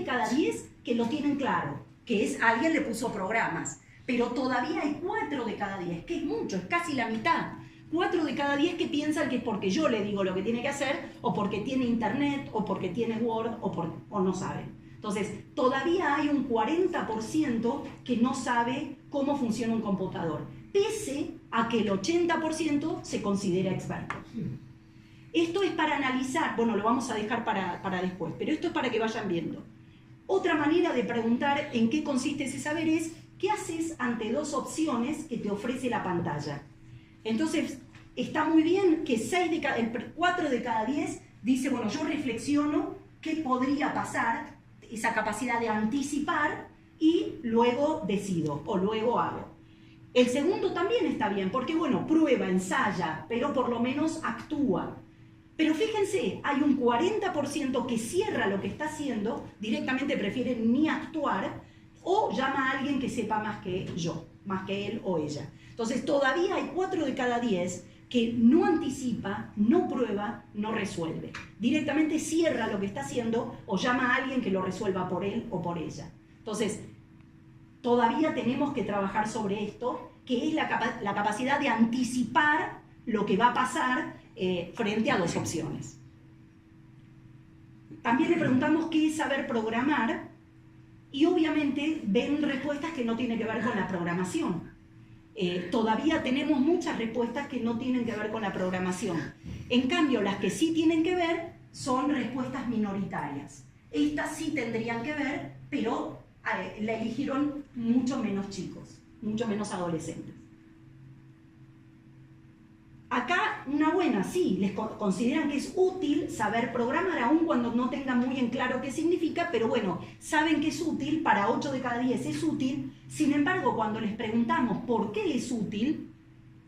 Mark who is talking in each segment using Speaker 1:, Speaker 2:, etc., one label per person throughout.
Speaker 1: cada 10 que lo tienen claro, que es alguien le puso programas, pero todavía hay 4 de cada 10, que es mucho, es casi la mitad. 4 de cada 10 que piensan que es porque yo le digo lo que tiene que hacer, o porque tiene internet, o porque tiene Word, o no sabe. Entonces, todavía hay un 40% que no sabe cómo funciona un computador, pese a que el 80% se considera experto. Esto es para analizar, bueno, lo vamos a dejar para después, pero esto es para que vayan viendo. Otra manera de preguntar en qué consiste ese saber es, ¿qué haces ante 2 opciones que te ofrece la pantalla? Entonces, está muy bien que 4 de cada 10 dice, bueno, yo reflexiono qué podría pasar, esa capacidad de anticipar, y luego decido, o luego hago. El segundo también está bien, porque bueno, prueba, ensaya, pero por lo menos actúa. Pero fíjense, hay un 40% que cierra lo que está haciendo, directamente prefiere ni actuar, o llama a alguien que sepa más que yo, más que él o ella. Entonces todavía hay 4 de cada 10 que no anticipa, no prueba, no resuelve. Directamente cierra lo que está haciendo o llama a alguien que lo resuelva por él o por ella. Entonces, todavía tenemos que trabajar sobre esto, que es la capacidad de anticipar lo que va a pasar frente a 2 opciones. También le preguntamos qué es saber programar y obviamente ven respuestas que no tienen que ver con la programación. Todavía tenemos muchas respuestas que no tienen que ver con la programación. En cambio, las que sí tienen que ver son respuestas minoritarias. Estas sí tendrían que ver, pero la eligieron mucho menos chicos, mucho menos adolescentes. Acá una buena, sí, les consideran que es útil saber programar aun cuando no tengan muy en claro qué significa, pero bueno, saben que es útil, para 8 de cada 10 es útil. Sin embargo, cuando les preguntamos por qué es útil,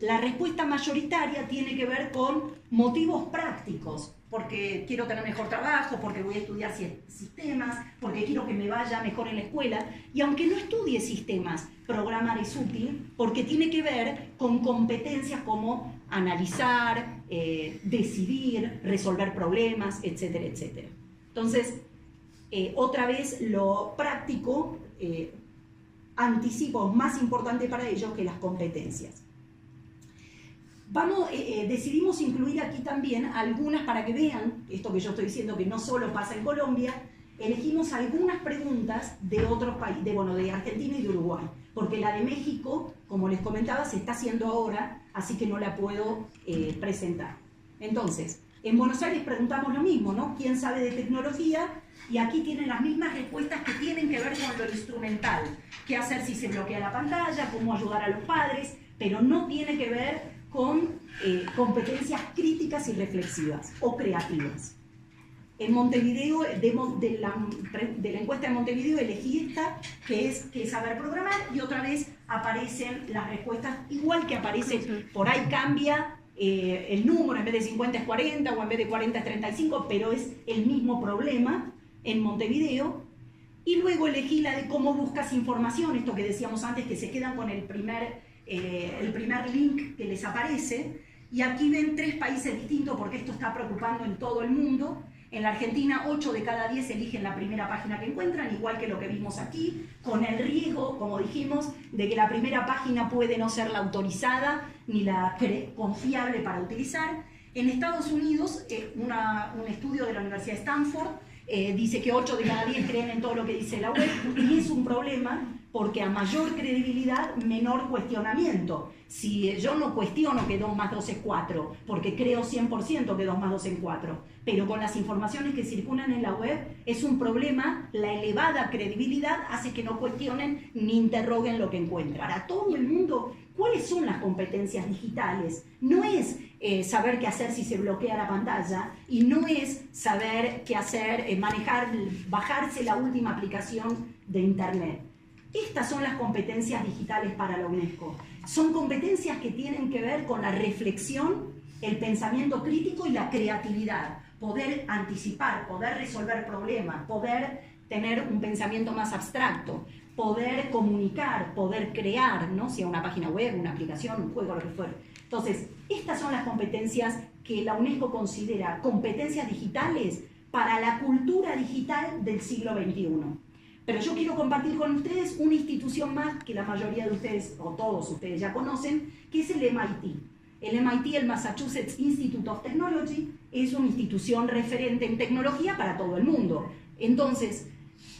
Speaker 1: la respuesta mayoritaria tiene que ver con motivos prácticos, porque quiero tener mejor trabajo, porque voy a estudiar sistemas, porque quiero que me vaya mejor en la escuela. Y aunque no estudie sistemas, programar es útil porque tiene que ver con competencias como analizar, decidir, resolver problemas, etcétera, etcétera. Entonces, otra vez lo práctico anticipo más importante para ellos que las competencias. Decidimos incluir aquí también algunas, para que vean esto que yo estoy diciendo, que no solo pasa en Colombia. Elegimos algunas preguntas de otros países, de Argentina y de Uruguay, porque la de México, como les comentaba, se está haciendo ahora, así que no la puedo presentar. Entonces, en Buenos Aires preguntamos lo mismo, ¿no? ¿Quién sabe de tecnología? Y aquí tienen las mismas respuestas que tienen que ver con lo instrumental. ¿Qué hacer si se bloquea la pantalla? ¿Cómo ayudar a los padres? Pero no tiene que ver con competencias críticas y reflexivas o creativas. En Montevideo, de la encuesta de Montevideo, elegí esta, que es saber programar, y otra vez aparecen las respuestas, igual que aparece, por ahí cambia el número, en vez de 50 es 40, o en vez de 40 es 35, pero es el mismo problema en Montevideo. Y luego elegí la de cómo buscas información, esto que decíamos antes, que se quedan con el primer link que les aparece, y aquí ven 3 países distintos porque esto está preocupando en todo el mundo. En la Argentina 8 de cada 10 eligen la primera página que encuentran, igual que lo que vimos aquí, con el riesgo, como dijimos, de que la primera página puede no ser la autorizada ni la confiable para utilizar. En Estados Unidos, un estudio de la Universidad de Stanford dice que 8 de cada 10 creen en todo lo que dice la web, y es un problema porque a mayor credibilidad, menor cuestionamiento. Si yo no cuestiono que 2 más 2 es 4, porque creo 100% que 2 más 2 es 4, pero con las informaciones que circulan en la web es un problema, la elevada credibilidad hace que no cuestionen ni interroguen lo que encuentran. Para todo el mundo, ¿cuáles son las competencias digitales? No es saber qué hacer si se bloquea la pantalla, y no es saber qué hacer, manejar, bajarse la última aplicación de internet. Estas son las competencias digitales para la UNESCO. Son competencias que tienen que ver con la reflexión, el pensamiento crítico y la creatividad. Poder anticipar, poder resolver problemas, poder tener un pensamiento más abstracto, poder comunicar, poder crear, ¿no? Sea una página web, una aplicación, un juego, lo que fuera. Entonces, estas son las competencias que la UNESCO considera competencias digitales para la cultura digital del siglo XXI. Pero yo quiero compartir con ustedes una institución más que la mayoría de ustedes, o todos ustedes ya conocen, que es el MIT. El MIT, el Massachusetts Institute of Technology, es una institución referente en tecnología para todo el mundo. Entonces,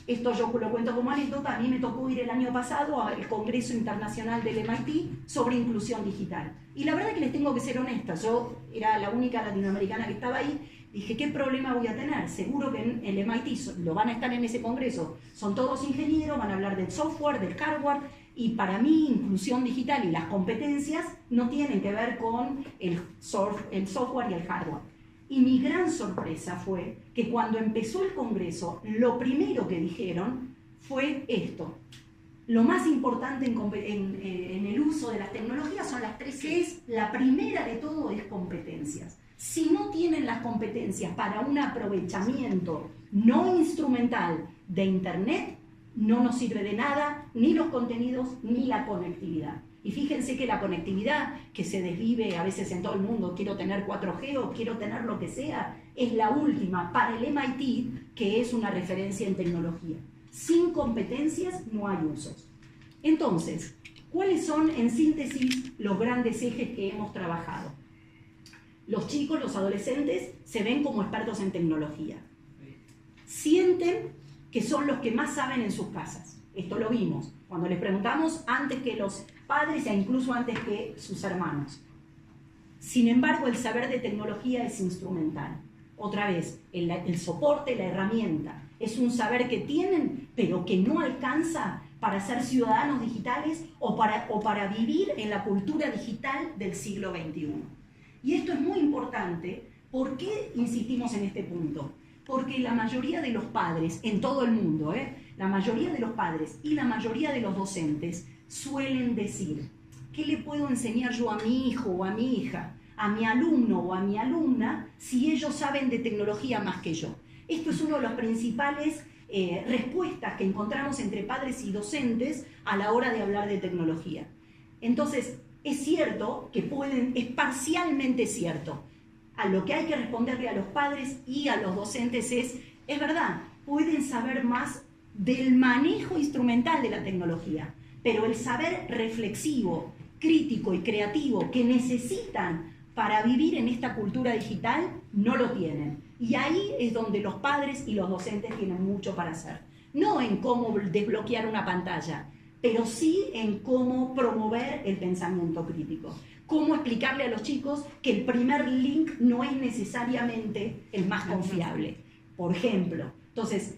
Speaker 1: esto yo lo cuento como anécdota, a mí me tocó ir el año pasado al Congreso Internacional del MIT sobre inclusión digital. Y la verdad que les tengo que ser honesta, yo era la única latinoamericana que estaba ahí, dije, ¿qué problema voy a tener? Seguro que en el MIT lo van a estar en ese congreso, son todos ingenieros, van a hablar del software, del hardware, y para mí inclusión digital y las competencias no tienen que ver con el software y el hardware. Y mi gran sorpresa fue que cuando empezó el congreso, lo primero que dijeron fue esto. Lo más importante en el uso de las tecnologías son las 3 Cs. La primera de todo es competencias. Si no tienen las competencias para un aprovechamiento no instrumental de Internet, no nos sirve de nada ni los contenidos ni la conectividad. Y fíjense que la conectividad que se desvive a veces en todo el mundo, quiero tener 4G o quiero tener lo que sea, es la última para el MIT, que es una referencia en tecnología. Sin competencias no hay usos. Entonces, ¿cuáles son en síntesis los grandes ejes que hemos trabajado? Los chicos, los adolescentes, se ven como expertos en tecnología. Sienten que son los que más saben en sus casas. Esto lo vimos cuando les preguntamos antes que los padres e incluso antes que sus hermanos. Sin embargo, el saber de tecnología es instrumental. Otra vez, el soporte, la herramienta, es un saber que tienen, pero que no alcanza para ser ciudadanos digitales o para vivir en la cultura digital del siglo XXI. Y esto es muy importante. ¿Por qué insistimos en este punto? Porque la mayoría de los padres, en todo el mundo, la mayoría de los padres y la mayoría de los docentes suelen decir, ¿qué le puedo enseñar yo a mi hijo o a mi hija, a mi alumno o a mi alumna, si ellos saben de tecnología más que yo? Esto es una de las principales respuestas que encontramos entre padres y docentes a la hora de hablar de tecnología. Entonces, es cierto que es parcialmente cierto. A lo que hay que responderle a los padres y a los docentes es verdad, pueden saber más del manejo instrumental de la tecnología, pero el saber reflexivo, crítico y creativo que necesitan para vivir en esta cultura digital no lo tienen. Y ahí es donde los padres y los docentes tienen mucho para hacer. No en cómo desbloquear una pantalla, pero sí en cómo promover el pensamiento crítico. Cómo explicarle a los chicos que el primer link no es necesariamente el más confiable, por ejemplo. Entonces,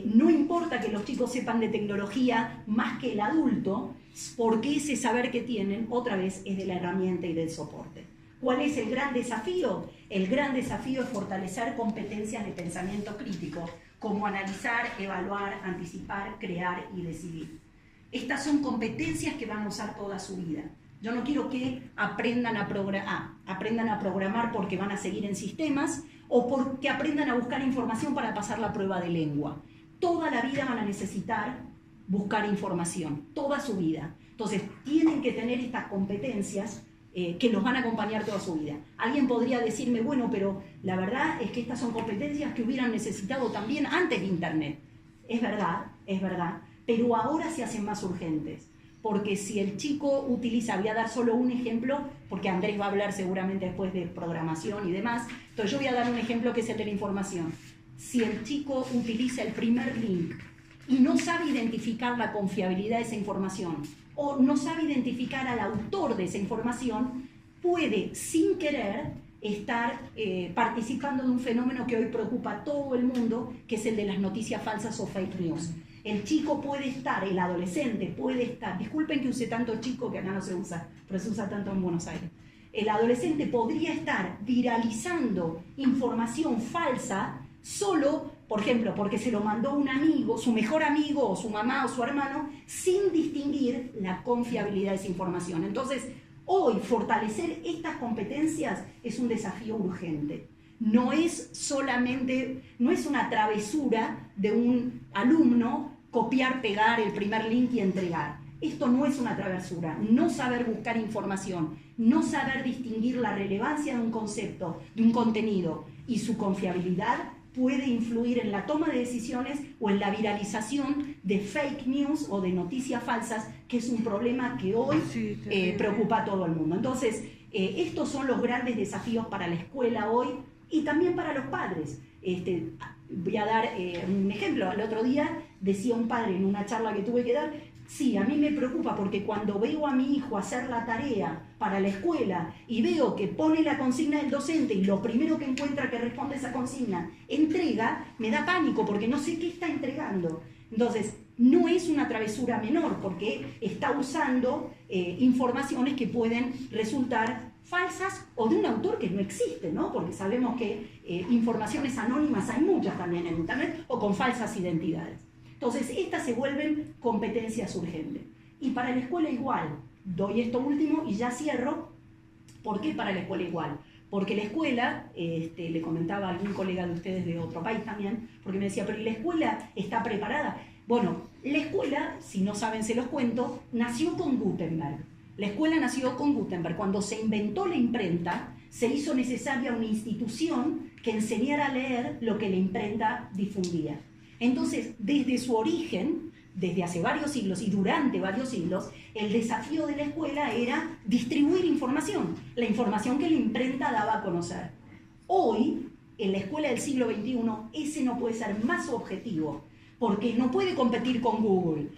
Speaker 1: no importa que los chicos sepan de tecnología más que el adulto, porque ese saber que tienen, otra vez, es de la herramienta y del soporte. ¿Cuál es el gran desafío? El gran desafío es fortalecer competencias de pensamiento crítico, como analizar, evaluar, anticipar, crear y decidir. Estas son competencias que van a usar toda su vida. Yo no quiero que aprendan a programar porque van a seguir en sistemas o porque aprendan a buscar información para pasar la prueba de lengua. Toda la vida van a necesitar buscar información, toda su vida. Entonces, tienen que tener estas competencias que los van a acompañar toda su vida. Alguien podría decirme, bueno, pero la verdad es que estas son competencias que hubieran necesitado también antes de Internet. Es verdad, pero ahora se hacen más urgentes. Porque si el chico utiliza, voy a dar solo un ejemplo, porque Andrés va a hablar seguramente después de programación y demás, entonces yo voy a dar un ejemplo que es el de la información. Si el chico utiliza el primer link y no sabe identificar la confiabilidad de esa información, o no sabe identificar al autor de esa información, puede, sin querer, estar participando de un fenómeno que hoy preocupa a todo el mundo, que es el de las noticias falsas o fake news. El chico puede estar, el adolescente puede estar, disculpen que use tanto chico que acá no se usa, pero se usa tanto en Buenos Aires. El adolescente podría estar viralizando información falsa solo, por ejemplo, porque se lo mandó un amigo, su mejor amigo, o su mamá o su hermano, sin distinguir la confiabilidad de esa información. Entonces, hoy fortalecer estas competencias es un desafío urgente. No es una travesura de un alumno copiar, pegar el primer link y entregar. Esto no es una travesura. No saber buscar información, no saber distinguir la relevancia de un concepto, de un contenido y su confiabilidad, puede influir en la toma de decisiones o en la viralización de fake news o de noticias falsas, que es un problema que hoy preocupa a todo el mundo. Entonces, estos son los grandes desafíos para la escuela hoy y también para los padres. Voy a dar un ejemplo. El otro día decía un padre en una charla que tuve que dar, sí, a mí me preocupa porque cuando veo a mi hijo hacer la tarea para la escuela y veo que pone la consigna del docente y lo primero que encuentra que responde a esa consigna entrega, me da pánico porque no sé qué está entregando. Entonces, no es una travesura menor porque está usando informaciones que pueden resultar falsas o de un autor que no existe, ¿no? Porque sabemos que informaciones anónimas hay muchas también en Internet o con falsas identidades. Entonces, estas se vuelven competencias urgentes. Y para la escuela igual. Doy esto último y ya cierro. ¿Por qué para la escuela igual? Porque la escuela, le comentaba a algún colega de ustedes de otro país también, porque me decía, pero ¿y la escuela está preparada? Bueno, la escuela, si no saben se los cuento, nació con Gutenberg. La escuela nació con Gutenberg. Cuando se inventó la imprenta, se hizo necesaria una institución que enseñara a leer lo que la imprenta difundía. Entonces, desde su origen, desde hace varios siglos y durante varios siglos, el desafío de la escuela era distribuir información, la información que la imprenta daba a conocer. Hoy, en la escuela del siglo XXI, ese no puede ser más objetivo, porque no puede competir con Google.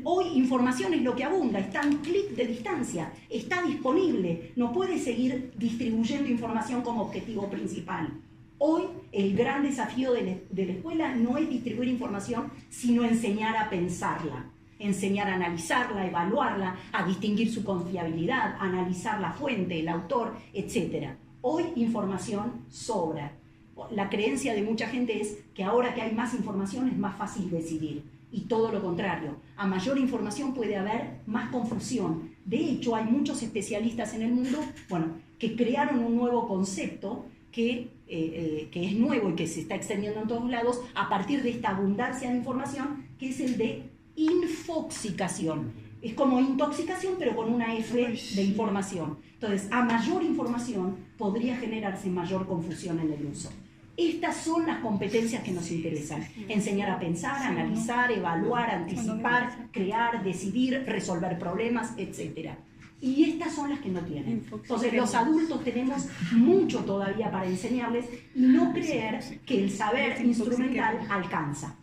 Speaker 1: Hoy información es lo que abunda, está a un clic de distancia, está disponible, no puede seguir distribuyendo información como objetivo principal. Hoy el gran desafío de la escuela no es distribuir información, sino enseñar a pensarla, enseñar a analizarla, a evaluarla, a distinguir su confiabilidad, a analizar la fuente, el autor, etc. Hoy información sobra. La creencia de mucha gente es que ahora que hay más información es más fácil decidir. Y todo lo contrario, a mayor información puede haber más confusión. De hecho, hay muchos especialistas en el mundo, que crearon un nuevo concepto que es nuevo y que se está extendiendo en todos lados a partir de esta abundancia de información, que es el de infoxicación. Es como intoxicación, pero con una F de información. Entonces, a mayor información podría generarse mayor confusión en el uso. Estas son las competencias que nos interesan. Enseñar a pensar, analizar, evaluar, anticipar, crear, decidir, resolver problemas, etc. Y estas son las que no tienen. Entonces, los adultos tenemos mucho todavía para enseñarles y no creer que el saber instrumental alcanza.